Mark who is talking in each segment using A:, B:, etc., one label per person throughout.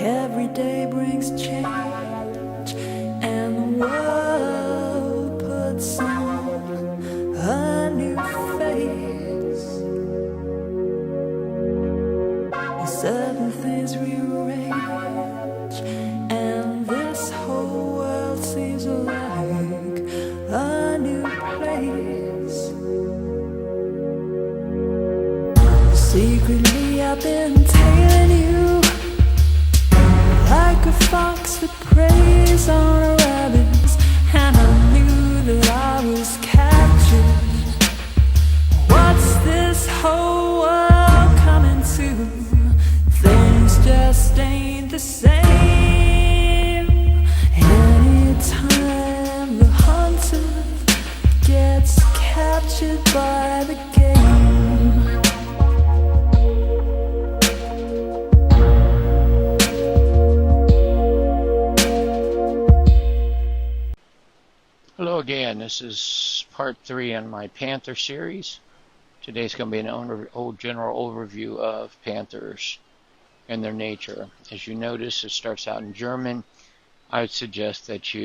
A: Every day brings change, and the world puts on a new face. Certain things rearrange, and this whole world seems like a new place. Secretly I've been tailing you like a fox that preys on a rabbit, and I knew that I was captured. What's this whole world coming to? Things just ain't the same. Anytime the hunter gets captured by the game.
B: Hello again, this is part 3 on my Panther series. Today's going to be an general overview of panthers and their nature. As you notice, it starts out in German. I would suggest that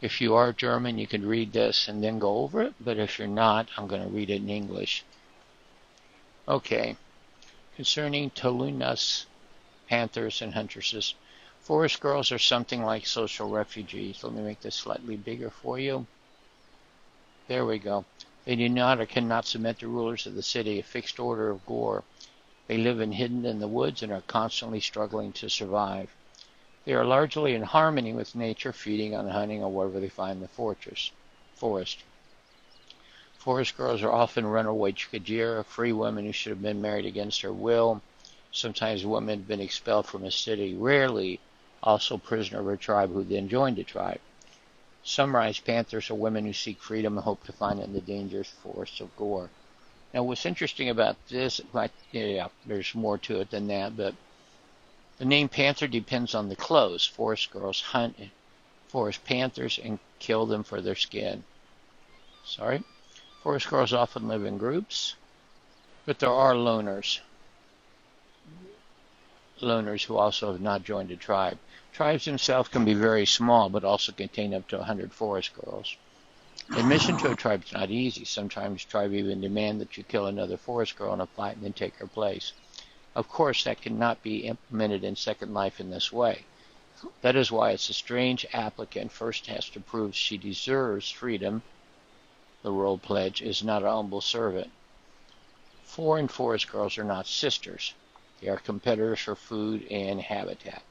B: if you are German, you can read this and then go over it, but if you're not, I'm going to read it in English. Okay, concerning Tolunas, panthers and huntresses. Forest girls are something like social refugees. Let me make this slightly bigger for you. There we go. They do not or cannot submit to rulers of the city, a fixed order of gore. They live hidden in the woods and are constantly struggling to survive. They are largely in harmony with nature, feeding on hunting or wherever they find the forest. Forest girls are often runaway Chikajira, free women who should have been married against their will. Sometimes women have been expelled from a city, rarely also prisoner of a tribe who then joined a tribe. Summarized, panthers are women who seek freedom and hope to find it in the dangerous forests of Gore. Now, what's interesting about this, there's more to it than that, but the name panther depends on the clothes. Forest girls hunt forest panthers and kill them for their skin. Forest girls often live in groups, but there are loners who also have not joined a tribe. Tribes themselves can be very small, but also contain up to 100 forest girls. Admission to a tribe is not easy. Sometimes tribes even demand that you kill another forest girl in a fight and then take her place. Of course, that cannot be implemented in Second Life in this way. That is why it's a strange applicant first has to prove she deserves freedom. The world pledge is not a humble servant. Foreign forest girls are not sisters. They are competitors for food and habitat.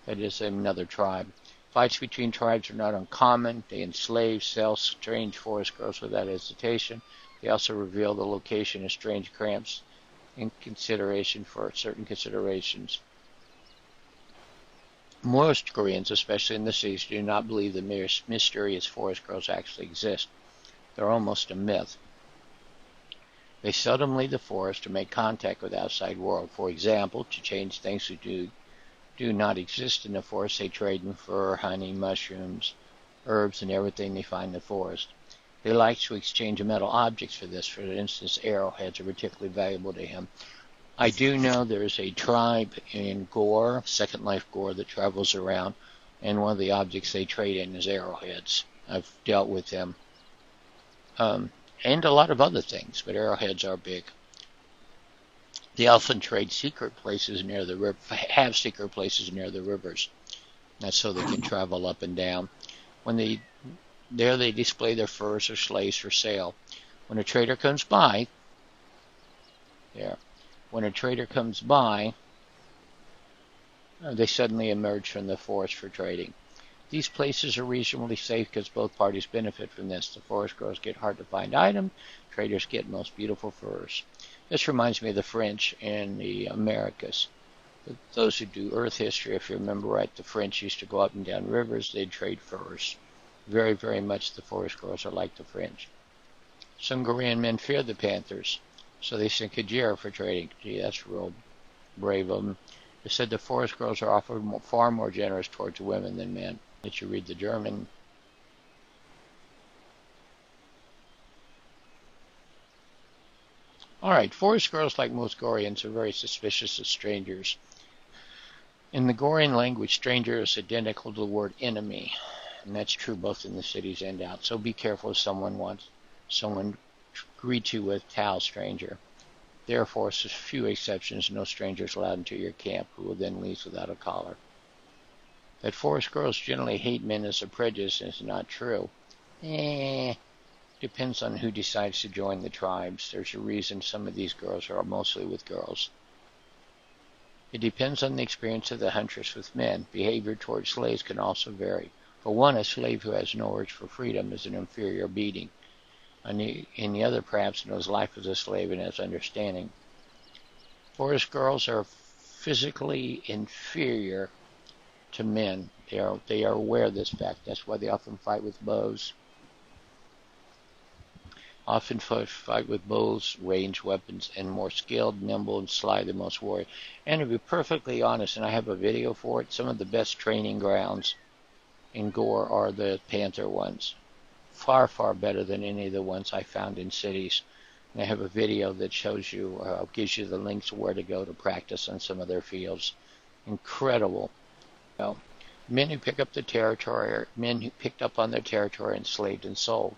B: That is another tribe. Fights between tribes are not uncommon. They enslave, sell strange forest girls without hesitation. They also reveal the location of strange camps in consideration for certain considerations. Most Koreans, especially in the cities, do not believe that mysterious forest girls actually exist. They're almost a myth. They seldom leave the forest to make contact with the outside world. For example, to change things that do not exist in the forest, they trade in fur, honey, mushrooms, herbs, and everything they find in the forest. They like to exchange metal objects for this. For instance, arrowheads are particularly valuable to him. I do know there's a tribe in Gore, Second Life Gore, that travels around, and one of the objects they trade in is arrowheads. I've dealt with them. And a lot of other things, but arrowheads are big. They often trade secret places near the river, have secret places near the rivers. That's so they can travel up and down. When they display their furs or slaves for sale. When a trader comes by, they suddenly emerge from the forest for trading. These places are reasonably safe because both parties benefit from this. The forest girls get hard to find items, traders get most beautiful furs. This reminds me of the French in the Americas. But those who do Earth history, if you remember right, the French used to go up and down rivers, they'd trade furs. Very, very much the forest girls are like the French. Some Korean men fear the panthers, so they send Kajira for trading. Gee, that's real brave of them. They said the forest girls are often far more generous towards women than men. Let you read the German. Alright, forest girls, like most Koreans, are very suspicious of strangers. In the Gorean language, stranger is identical to the word enemy, and that's true both in the cities and out. So be careful if someone greets you with "Tao, stranger." Therefore, with few exceptions, no strangers allowed into your camp, who will then leave without a collar. That forest girls generally hate men as a prejudice is not true. Depends on who decides to join the tribes. There's a reason some of these girls are mostly with girls. It depends on the experience of the huntress with men. Behavior towards slaves can also vary. For one, a slave who has no urge for freedom is an inferior beating. In the other, perhaps, knows life as a slave and has understanding. Forest girls are physically inferior to men. They are aware of this fact. That's why they often fight with bows. Ranged weapons, and more skilled, nimble, and sly than most warriors. And to be perfectly honest, and I have a video for it, some of the best training grounds in Gore are the Panther ones. Far, far better than any of the ones I found in cities. And I have a video that shows you, gives you the links where to go to practice on some of their fields. Incredible. Well, men who pick up the territory are men who picked up on their territory, enslaved and sold.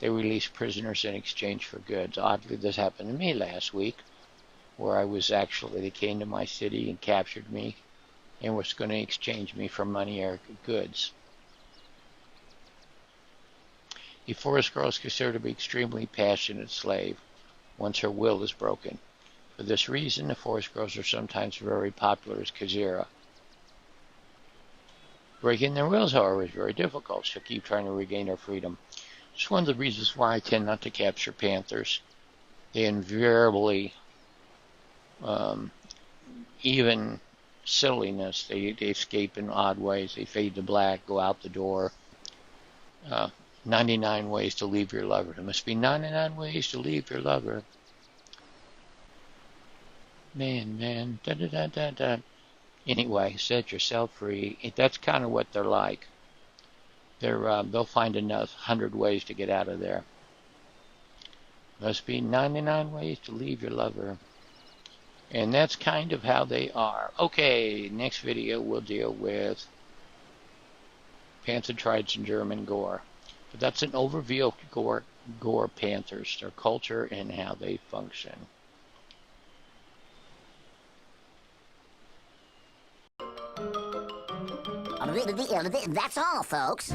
B: They release prisoners in exchange for goods. Oddly, this happened to me last week, where they came to my city and captured me and was going to exchange me for money or goods. A forest girl is considered to be an extremely passionate slave once her will is broken. For this reason, the forest girls are sometimes very popular as Kazira. Breaking their wills, however, is very difficult. She'll keep trying to regain her freedom. It's one of the reasons why I tend not to capture panthers. They invariably, even silliness, they escape in odd ways. They fade to black, go out the door. 99 ways to leave your lover. There must be 99 ways to leave your lover. Man, da-da-da-da-da. Anyway, set yourself free. That's kind of what they're like. They'll find enough 100 ways to get out of there. Must be 99 ways to leave your lover. And that's kind of how they are. Okay, next video we'll deal with Panther tribes in German Gore. But that's an overview of Gore Panthers, their culture and how they function.
C: That's all, folks.